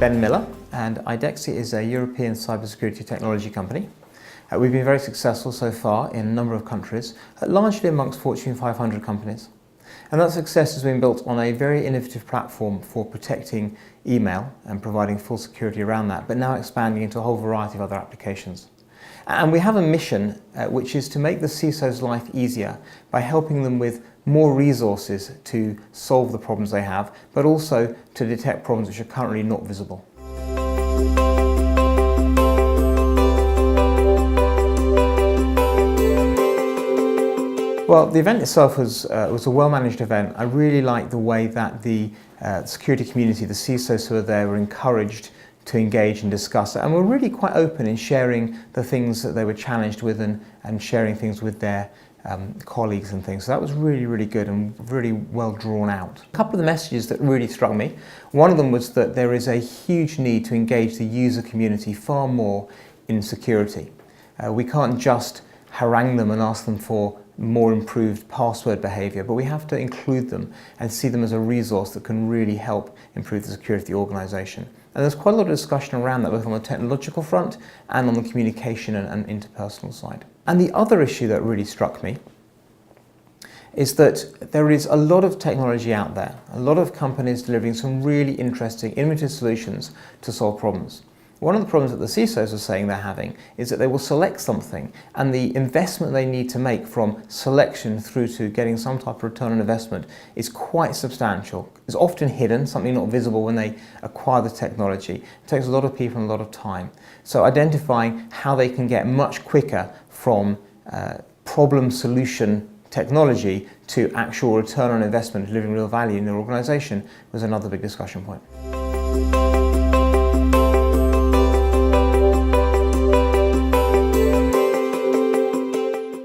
Ben Miller, and IDECSI is a European cybersecurity technology company. We've been very successful so far in a number of countries, largely amongst Fortune 500 companies. And that success has been built on a very innovative platform for protecting email and providing full security around that, but now expanding into a whole variety of other applications. And we have a mission which is to make the CISO's life easier by helping them with more resources to solve the problems they have, but also to detect problems which are currently not visible. Well, the event itself was a well-managed event. I really liked the way that the security community, the CISOs who were there, were encouraged to engage and discuss it, and were really quite open in sharing the things that they were challenged with and sharing things with their colleagues and things. So that was really, really good and really well drawn out. A couple of the messages that really struck me. One of them was that there is a huge need to engage the user community far more in security. We can't just harangue them and ask them for more improved password behaviour, but we have to include them and see them as a resource that can really help improve the security of the organisation. And there's quite a lot of discussion around that, both on the technological front and on the communication and interpersonal side. And the other issue that really struck me is that there is a lot of technology out there, a lot of companies delivering some really interesting, innovative solutions to solve problems. One of the problems that the CISOs are saying they're having is that they will select something, and the investment they need to make from selection through to getting some type of return on investment is quite substantial. It's often hidden, something not visible when they acquire the technology. It takes a lot of people and a lot of time. So identifying how they can get much quicker from problem solution technology to actual return on investment, delivering real value in their organisation, was another big discussion point.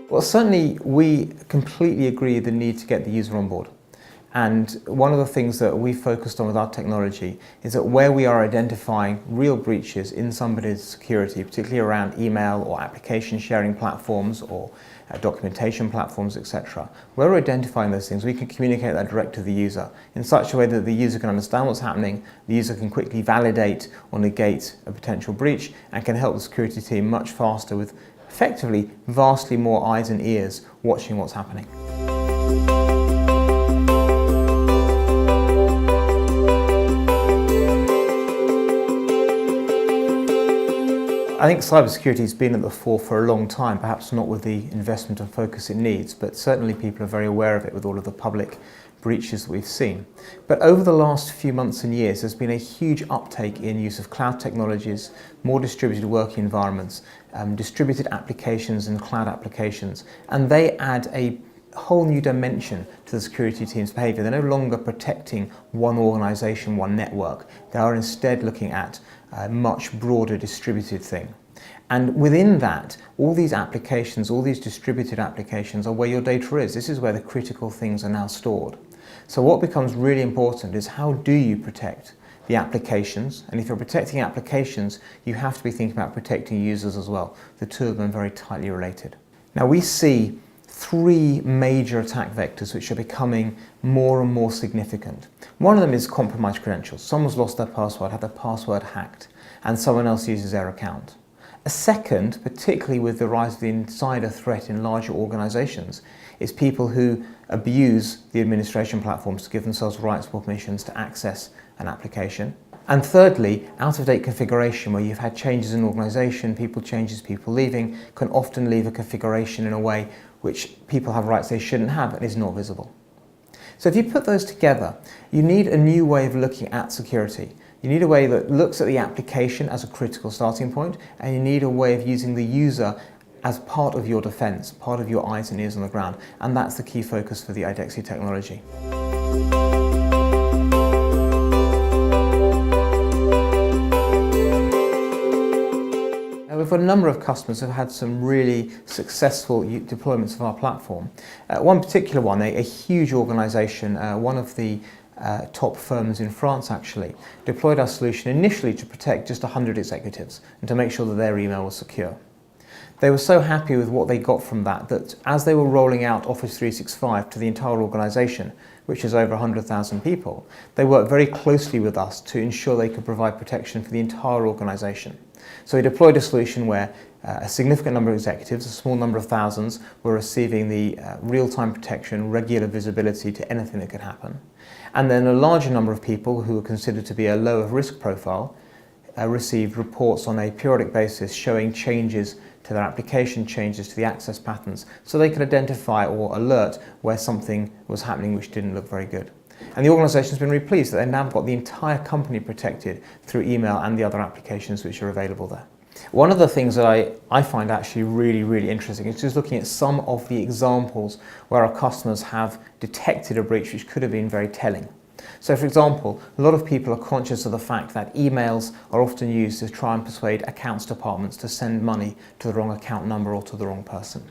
Well, certainly we completely agree the need to get the user on board. And one of the things that we focused on with our technology is that where we are identifying real breaches in somebody's security, particularly around email or application sharing platforms or documentation platforms, etc., where we're identifying those things, we can communicate that direct to the user in such a way that the user can understand what's happening, the user can quickly validate or negate a potential breach, and can help the security team much faster with effectively vastly more eyes and ears watching what's happening. I think cybersecurity has been at the fore for a long time, perhaps not with the investment and focus it needs, but certainly people are very aware of it with all of the public breaches that we've seen. But over the last few months and years, there's been a huge uptake in use of cloud technologies, more distributed working environments, distributed applications and cloud applications, and they add a whole new dimension to the security team's behaviour. They're no longer protecting one organisation, one network. They are instead looking at a much broader distributed thing. And within that, all these applications, all these distributed applications are where your data is. This is where the critical things are now stored. So what becomes really important is how do you protect the applications? And if you're protecting applications, you have to be thinking about protecting users as well. The two of them are very tightly related. Now we see three major attack vectors which are becoming more and more significant. One of them is compromised credentials. Someone's lost their password, had their password hacked, and someone else uses their account. A second, particularly with the rise of the insider threat in larger organisations, is people who abuse the administration platforms to give themselves rights or permissions to access an application. And thirdly, out-of-date configuration, where you've had changes in organisation, people leaving, can often leave a configuration in a way which people have rights they shouldn't have and is not visible. So if you put those together, you need a new way of looking at security. You need a way that looks at the application as a critical starting point, and you need a way of using the user as part of your defence, part of your eyes and ears on the ground, and that's the key focus for the IDECSI technology. We've got a number of customers who have had some really successful deployments of our platform. One particular one, a huge organisation, one of the top firms in France actually, deployed our solution initially to protect just 100 executives and to make sure that their email was secure. They were so happy with what they got from that that as they were rolling out Office 365 to the entire organisation, which is over 100,000 people, they worked very closely with us to ensure they could provide protection for the entire organisation. So we deployed a solution where a significant number of executives, a small number of thousands, were receiving the real-time protection, regular visibility to anything that could happen. And then a larger number of people who were considered to be a lower risk profile received reports on a periodic basis showing changes to their application, changes to the access patterns, so they could identify or alert where something was happening which didn't look very good. And the organisation's been really pleased that they've now got the entire company protected through email and the other applications which are available there. One of the things that I find actually really interesting is just looking at some of the examples where our customers have detected a breach which could have been very telling. So for example, a lot of people are conscious of the fact that emails are often used to try and persuade accounts departments to send money to the wrong account number or to the wrong person.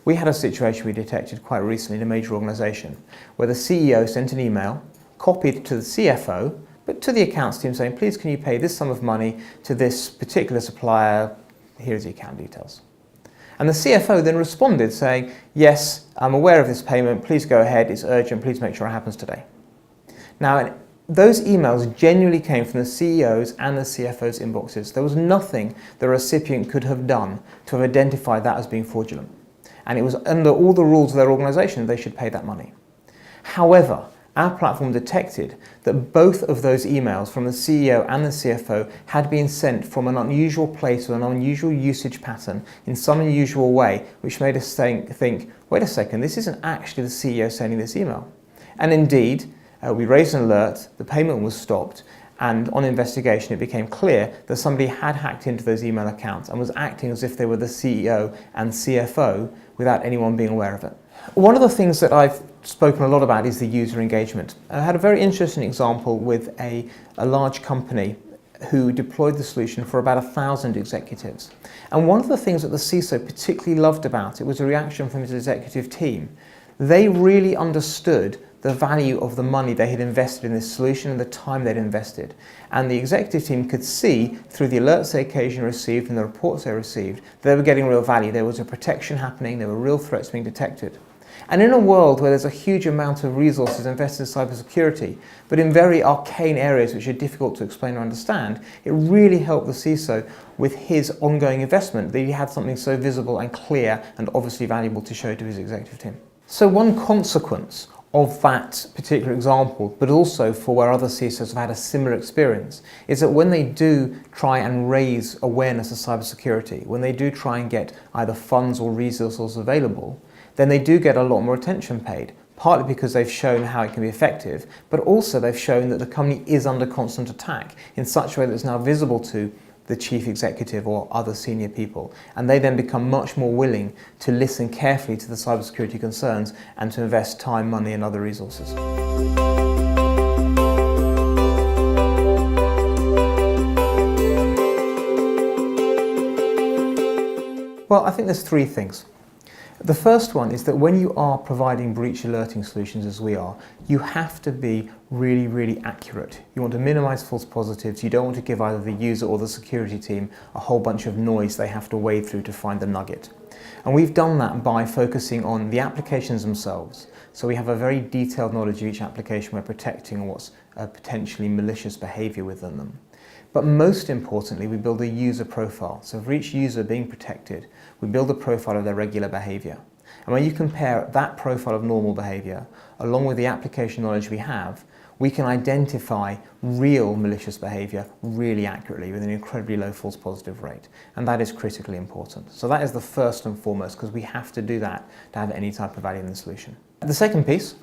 We had a situation we detected quite recently in a major organisation where the CEO sent an email, copied to the CFO, but to the accounts team saying, please can you pay this sum of money to this particular supplier, here's the account details. And the CFO then responded saying, yes, I'm aware of this payment, please go ahead, it's urgent, please make sure it happens today. Now, those emails genuinely came from the CEO's and the CFO's inboxes. There was nothing the recipient could have done to have identified that as being fraudulent. And it was under all the rules of their organisation they should pay that money. However, our platform detected that both of those emails from the CEO and the CFO had been sent from an unusual place with an unusual usage pattern in some unusual way, which made us think, wait a second, this isn't actually the CEO sending this email. And indeed, we raised an alert, the payment was stopped, and on investigation it became clear that somebody had hacked into those email accounts and was acting as if they were the CEO and CFO without anyone being aware of it. One of the things that I've spoken a lot about is the user engagement. I had a very interesting example with a large company who deployed the solution for about 1,000 executives. And one of the things that the CISO particularly loved about it was a reaction from his executive team. They really understood the value of the money they had invested in this solution and the time they'd invested. And the executive team could see through the alerts they occasionally received and the reports they received, they were getting real value. There was a protection happening, there were real threats being detected. And in a world where there's a huge amount of resources invested in cybersecurity, but in very arcane areas which are difficult to explain or understand, it really helped the CISO with his ongoing investment that he had something so visible and clear and obviously valuable to show to his executive team. So one consequence of that particular example, but also for where other CISOs have had a similar experience, is that when they do try and raise awareness of cybersecurity, when they do try and get either funds or resources available, then they do get a lot more attention paid, partly because they've shown how it can be effective, but also they've shown that the company is under constant attack in such a way that it's now visible to the chief executive or other senior people, and they then become much more willing to listen carefully to the cybersecurity concerns and to invest time, money and other resources. Well, I think there's three things. The first one is that when you are providing breach alerting solutions as we are, you have to be really accurate. You want to minimize false positives. You don't want to give either the user or the security team a whole bunch of noise they have to wade through to find the nugget. And we've done that by focusing on the applications themselves. So we have a very detailed knowledge of each application we're protecting and what's potentially malicious behavior within them. But most importantly, we build a user profile. So for each user being protected, we build a profile of their regular behavior. And when you compare that profile of normal behavior, along with the application knowledge we have, we can identify real malicious behavior really accurately with an incredibly low false positive rate. And that is critically important. So that is the first and foremost, because we have to do that to have any type of value in the solution. The second piece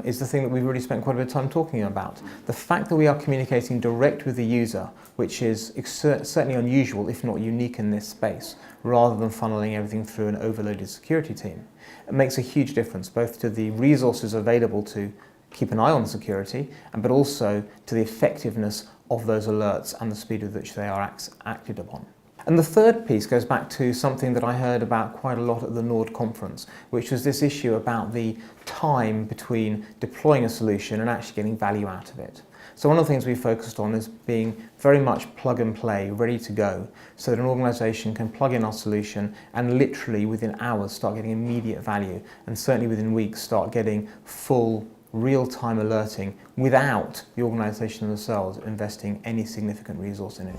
is the thing that we've really spent quite a bit of time talking about. The fact that we are communicating direct with the user, which is certainly unusual, if not unique in this space, rather than funneling everything through an overloaded security team. It makes a huge difference, both to the resources available to keep an eye on security, but also to the effectiveness of those alerts and the speed with which they are acted upon. And the third piece goes back to something that I heard about quite a lot at the Nord conference, which was this issue about the time between deploying a solution and actually getting value out of it. So one of the things we focused on is being very much plug and play, ready to go, so that an organisation can plug in our solution and literally within hours start getting immediate value, and certainly within weeks start getting full real-time alerting without the organisation themselves investing any significant resource in it.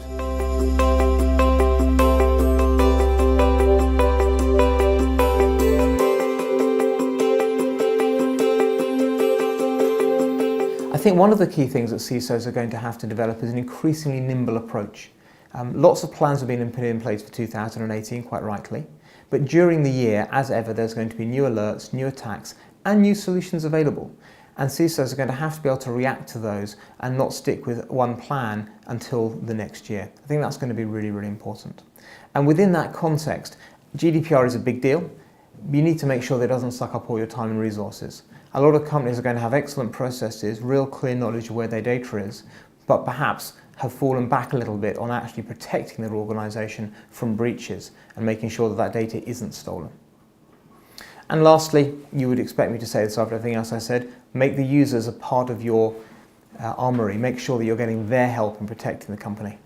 I think one of the key things that CISOs are going to have to develop is an increasingly nimble approach. Lots of plans have been put in place for 2018, quite rightly, but during the year, as ever, there's going to be new alerts, new attacks, and new solutions available. And CISOs are going to have to be able to react to those and not stick with one plan until the next year. I think that's going to be really, really important. And within that context, GDPR is a big deal. You need to make sure that it doesn't suck up all your time and resources. A lot of companies are going to have excellent processes, real clear knowledge of where their data is, but perhaps have fallen back a little bit on actually protecting their organisation from breaches and making sure that that data isn't stolen. And lastly, you would expect me to say this after everything else I said, make the users a part of your armoury. Make sure that you're getting their help in protecting the company.